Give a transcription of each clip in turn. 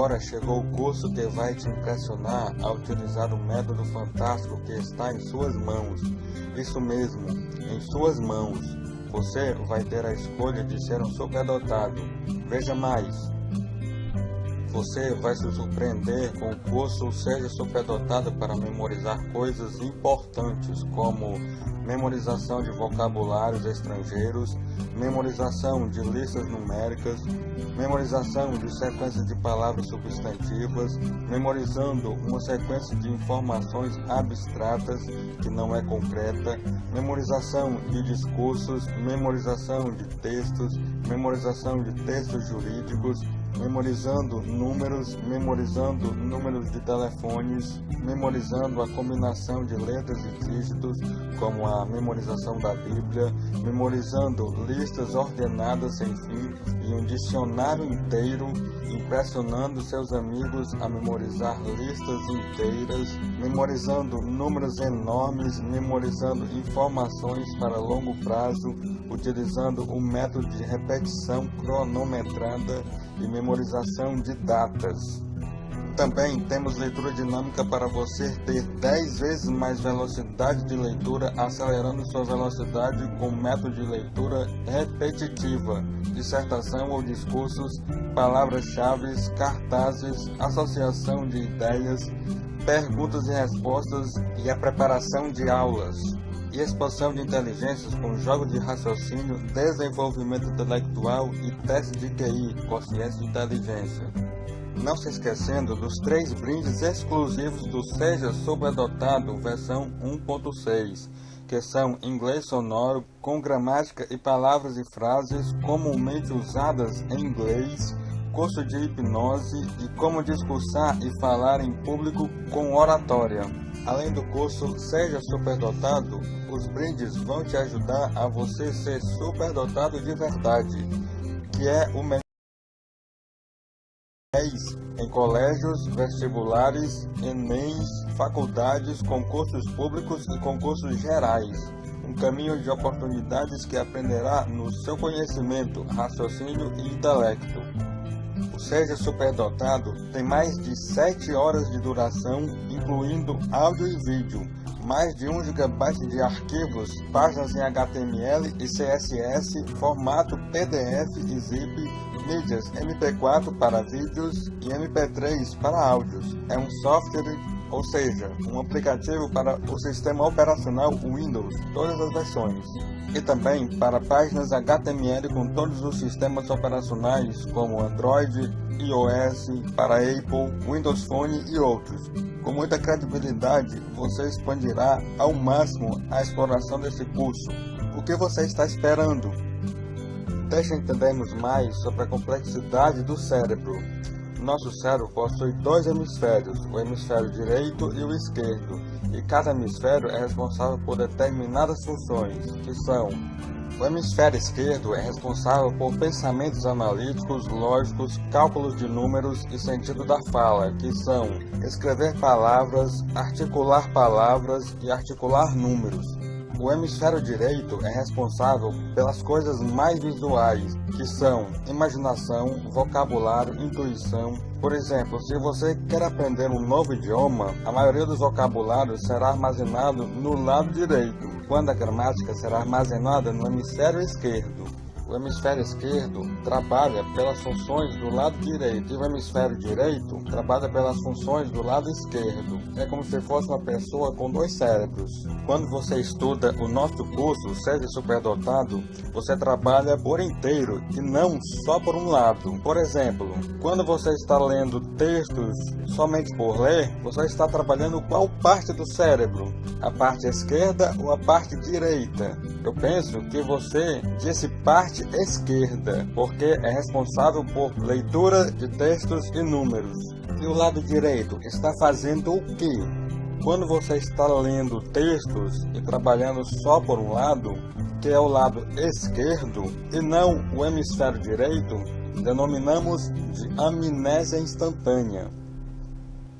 Agora chegou o curso que vai te impressionar a utilizar o método fantástico que está em suas mãos. Isso mesmo, em suas mãos. Você vai ter a escolha de ser um superdotado. Veja mais. Você vai se surpreender com o curso Seja Superdotado para memorizar coisas importantes como memorização de vocabulários estrangeiros, memorização de listas numéricas, memorização de sequências de palavras substantivas, memorizando uma sequência de informações abstratas que não é concreta, memorização de discursos, memorização de textos jurídicos, memorizando números de telefones, memorizando a combinação de letras e dígitos, como a memorização da Bíblia, memorizando listas ordenadas sem fim e um dicionário inteiro, impressionando seus amigos a memorizar listas inteiras, memorizando números enormes, memorizando informações para longo prazo, utilizando o método de repetição cronometrada e memorização de datas. Também temos leitura dinâmica para você ter 10 vezes mais velocidade de leitura, acelerando sua velocidade com método de leitura repetitiva, dissertação ou discursos, palavras-chave, cartazes, associação de ideias, perguntas e respostas e a preparação de aulas. E expansão de inteligências com jogo de raciocínio, desenvolvimento intelectual e teste de QI, consciência e inteligência. Não se esquecendo dos 3 brindes exclusivos do Seja Superdotado versão 1.6, que são inglês sonoro, com gramática e palavras e frases comumente usadas em inglês, curso de hipnose e como discursar e falar em público com oratória. Além do curso Seja Superdotado, os brindes vão te ajudar a você ser superdotado de verdade, que é o melhor em colégios, vestibulares, enems, faculdades, concursos públicos e concursos gerais. Um caminho de oportunidades que aprenderá no seu conhecimento, raciocínio e intelecto. O Seja Superdotado tem mais de 7 horas de duração, incluindo áudio e vídeo, mais de 1 GB de arquivos, páginas em HTML e CSS, formato PDF e ZIP, mídias MP4 para vídeos e MP3 para áudios. É um software, ou seja, um aplicativo para o sistema operacional Windows, todas as versões. E também para páginas HTML com todos os sistemas operacionais como Android, iOS, para Apple, Windows Phone e outros. Com muita credibilidade, você expandirá ao máximo a exploração desse curso. O que você está esperando? Deixa entendermos mais sobre a complexidade do cérebro. Nosso cérebro possui 2 hemisférios, o hemisfério direito e o esquerdo, e cada hemisfério é responsável por determinadas funções, que são: o hemisfério esquerdo é responsável por pensamentos analíticos, lógicos, cálculos de números e sentido da fala, que são escrever palavras e articular números. O hemisfério direito é responsável pelas coisas mais visuais, que são imaginação, vocabulário, intuição. Por exemplo, se você quer aprender um novo idioma, a maioria dos vocabulários será armazenado no lado direito, quando a gramática será armazenada no hemisfério esquerdo. O hemisfério esquerdo trabalha pelas funções do lado direito e o hemisfério direito trabalha pelas funções do lado esquerdo. É como se fosse uma pessoa com 2 cérebros. Quando você estuda o nosso curso Seja Superdotado, você trabalha por inteiro e não só por um lado. Por exemplo, quando você está lendo textos somente por ler, você está trabalhando qual parte do cérebro? A parte esquerda ou a parte direita? Eu penso que você disse parte esquerda, porque é responsável por leitura de textos e números. E o lado direito está fazendo o quê? Quando você está lendo textos e trabalhando só por um lado, que é o lado esquerdo, e não o hemisfério direito, denominamos de amnésia instantânea.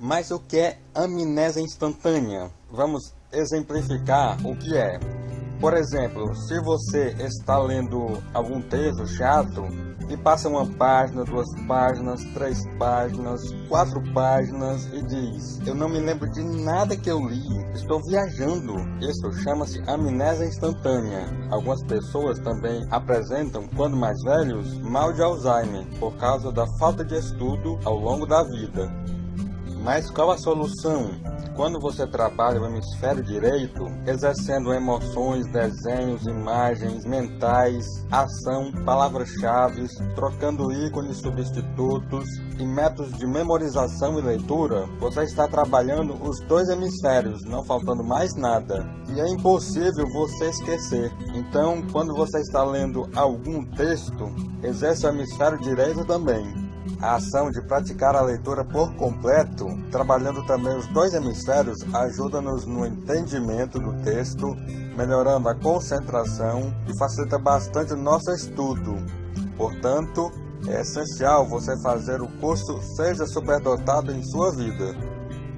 Mas o que é amnésia instantânea? Vamos exemplificar o que é. Por exemplo, se você está lendo algum texto chato e passa uma página, 2 páginas, 3 páginas, 4 páginas e diz: eu não me lembro de nada que eu li, estou viajando. Isso chama-se amnésia instantânea. Algumas pessoas também apresentam, quando mais velhos, mal de Alzheimer, por causa da falta de estudo ao longo da vida. Mas qual a solução? Quando você trabalha o hemisfério direito, exercendo emoções, desenhos, imagens, mentais, ação, palavras-chave, trocando ícones substitutos e métodos de memorização e leitura, você está trabalhando os 2 hemisférios, não faltando mais nada. E é impossível você esquecer. Então, quando você está lendo algum texto, exerce o hemisfério direito também. A ação de praticar a leitura por completo, trabalhando também os 2 hemisférios, ajuda-nos no entendimento do texto, melhorando a concentração e facilita bastante o nosso estudo. Portanto, é essencial você fazer o curso Seja Superdotado em sua vida.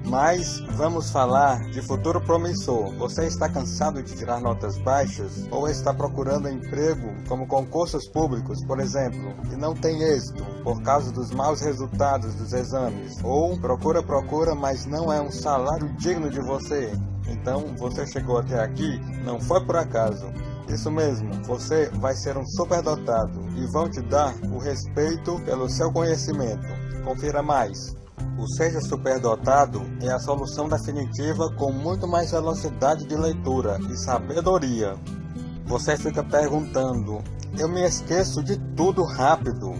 Mas vamos falar de futuro promissor. Você está cansado de tirar notas baixas? Ou está procurando emprego como concursos públicos, por exemplo, e não tem êxito por causa dos maus resultados dos exames? Ou procura, mas não é um salário digno de você? Então você chegou até aqui, não foi por acaso. Isso mesmo, você vai ser um superdotado e vão te dar o respeito pelo seu conhecimento. Confira mais. O Seja Superdotado é a solução definitiva com muito mais velocidade de leitura e sabedoria. Você fica perguntando: eu me esqueço de tudo rápido.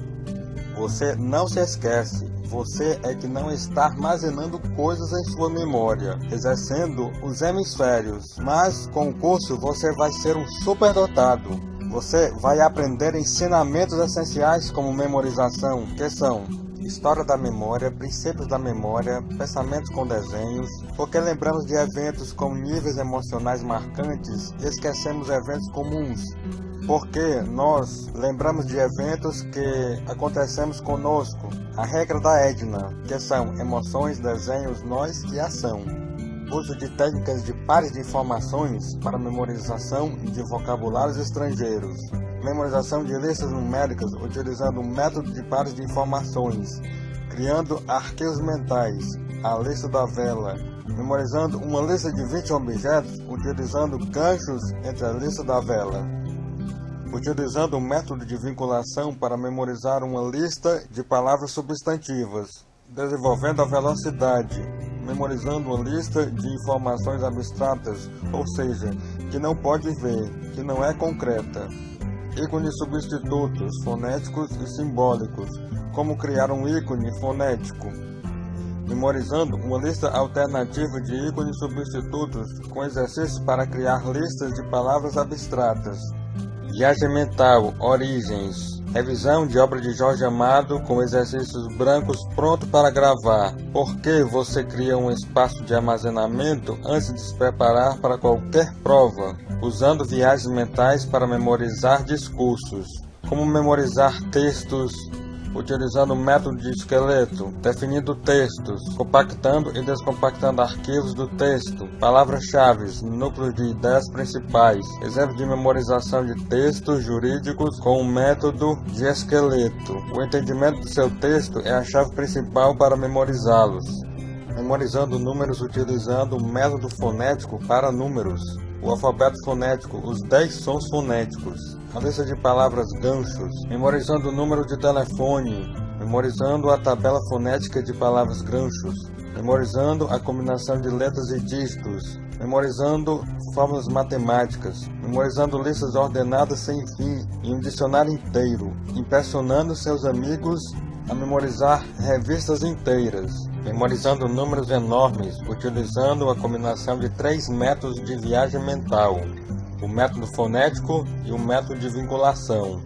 Você não se esquece, você é que não está armazenando coisas em sua memória, exercendo os hemisférios. Mas com o curso você vai ser um superdotado. Você vai aprender ensinamentos essenciais como memorização, que são história da memória, princípios da memória, pensamentos com desenhos, porque lembramos de eventos com níveis emocionais marcantes e esquecemos eventos comuns. Porque nós lembramos de eventos que acontecemos conosco. A regra da Edna, que são emoções, desenhos, nós e ação. Uso de técnicas de pares de informações para memorização de vocabulários estrangeiros. Memorização de listas numéricas utilizando um método de pares de informações, criando arquivos mentais, a lista da vela, memorizando uma lista de 20 objetos utilizando ganchos entre a lista da vela, utilizando um método de vinculação para memorizar uma lista de palavras substantivas, desenvolvendo a velocidade, memorizando uma lista de informações abstratas, ou seja, que não pode ver, que não é concreta. Ícones substitutos, fonéticos e simbólicos, como criar um ícone fonético. Memorizando uma lista alternativa de ícones substitutos com exercícios para criar listas de palavras abstratas. Viagem mental, origens. Revisão de obra de Jorge Amado com exercícios brancos pronto para gravar. Por que você cria um espaço de armazenamento antes de se preparar para qualquer prova? Usando viagens mentais para memorizar discursos. Como memorizar textos? Utilizando o método de esqueleto, definindo textos, compactando e descompactando arquivos do texto, palavras-chave, núcleos de ideias principais, exemplo de memorização de textos jurídicos com o método de esqueleto. O entendimento do seu texto é a chave principal para memorizá-los. Memorizando números utilizando o método fonético para números. O alfabeto fonético, os 10 sons fonéticos, a lista de palavras ganchos, memorizando o número de telefone, memorizando a tabela fonética de palavras ganchos, memorizando a combinação de letras e dígitos, memorizando fórmulas matemáticas, memorizando listas ordenadas sem fim e um dicionário inteiro, impressionando seus amigos a memorizar revistas inteiras, memorizando números enormes, utilizando a combinação de 3 métodos de viagem mental, o método fonético e o método de vinculação.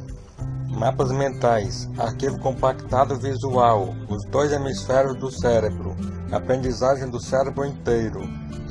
Mapas mentais, arquivo compactado visual, os 2 hemisférios do cérebro, aprendizagem do cérebro inteiro,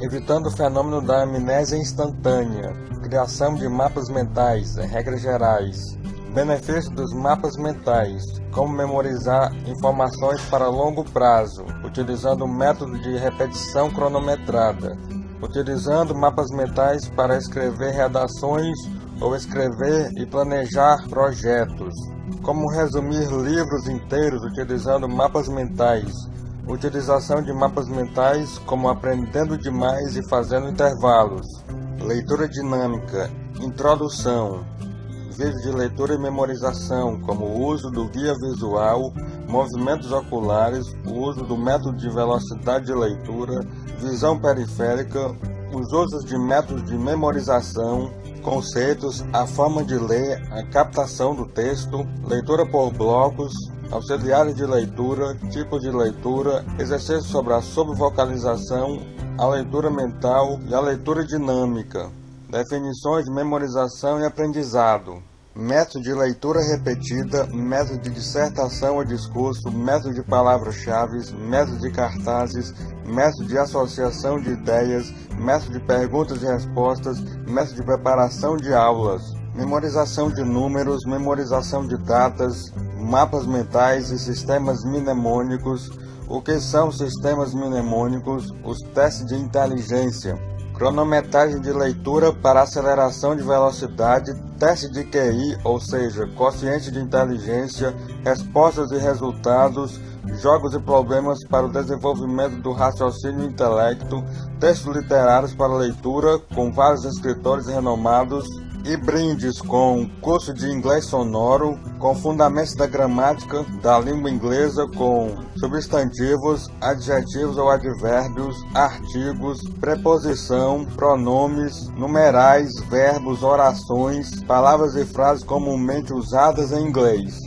evitando o fenômeno da amnésia instantânea, criação de mapas mentais, regras gerais. Benefício dos mapas mentais, como memorizar informações para longo prazo, utilizando o método de repetição cronometrada. utilizando mapas mentais para escrever redações ou escrever e planejar projetos. Como resumir livros inteiros utilizando mapas mentais. Utilização de mapas mentais como aprendendo demais e fazendo intervalos. Leitura dinâmica, introdução. Vídeos de leitura e memorização, como o uso do guia visual, movimentos oculares, o uso do método de velocidade de leitura, visão periférica, os usos de métodos de memorização, conceitos, a forma de ler, a captação do texto, leitura por blocos, auxiliares de leitura, tipos de leitura, exercícios sobre a subvocalização, a leitura mental e a leitura dinâmica, definições de memorização e aprendizado, método de leitura repetida, método de dissertação ou discurso, método de palavras-chave, método de cartazes, método de associação de ideias, método de perguntas e respostas, método de preparação de aulas, memorização de números, memorização de datas, mapas mentais e sistemas mnemônicos. O que são sistemas mnemônicos? Os testes de inteligência, cronometragem de leitura para aceleração de velocidade, teste de QI, ou seja, quociente de inteligência, respostas e resultados, jogos e problemas para o desenvolvimento do raciocínio e intelecto, textos literários para leitura com vários escritores renomados, e brindes com curso de inglês sonoro, com fundamentos da gramática da língua inglesa, com substantivos, adjetivos ou advérbios, artigos, preposição, pronomes, numerais, verbos, orações, palavras e frases comumente usadas em inglês.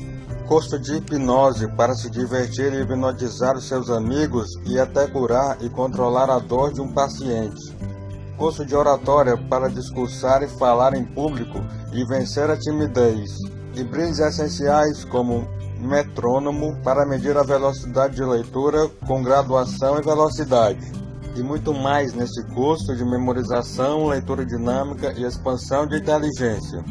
Curso de hipnose para se divertir e hipnotizar os seus amigos e até curar e controlar a dor de um paciente. Curso de oratória para discursar e falar em público e vencer a timidez. E brindes essenciais como metrônomo para medir a velocidade de leitura com graduação e velocidade. E muito mais nesse curso de memorização, leitura dinâmica e expansão de inteligência.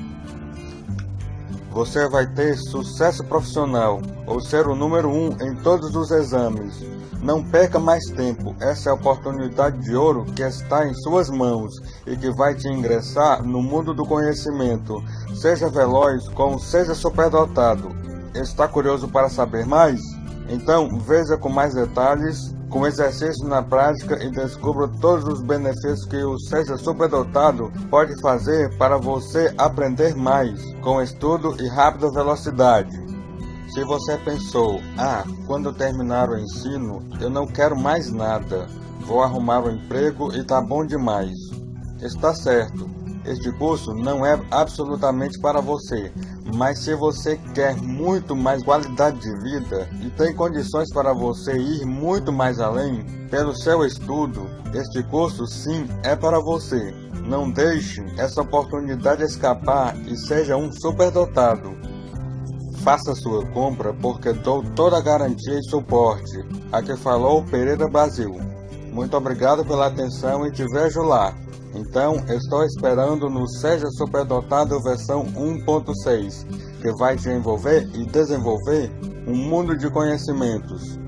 Você vai ter sucesso profissional ou ser o número 1 em todos os exames. Não perca mais tempo, essa é a oportunidade de ouro que está em suas mãos e que vai te ingressar no mundo do conhecimento. Seja veloz como seja superdotado. Está curioso para saber mais? Então veja com mais detalhes, com exercício na prática e descubra todos os benefícios que o Seja Superdotado pode fazer para você aprender mais, com estudo e rápida velocidade. Se você pensou, quando terminar o ensino, eu não quero mais nada, vou arrumar um emprego e tá bom demais. Está certo, este curso não é absolutamente para você, mas se você quer muito mais qualidade de vida e tem condições para você ir muito mais além, pelo seu estudo, este curso sim é para você. Não deixe essa oportunidade escapar e seja um superdotado. Faça sua compra porque dou toda a garantia e suporte. Aqui falou Pereira Brasil. Muito obrigado pela atenção e te vejo lá. Então, estou esperando no Seja Superdotado versão 1.6, que vai te envolver e desenvolver um mundo de conhecimentos.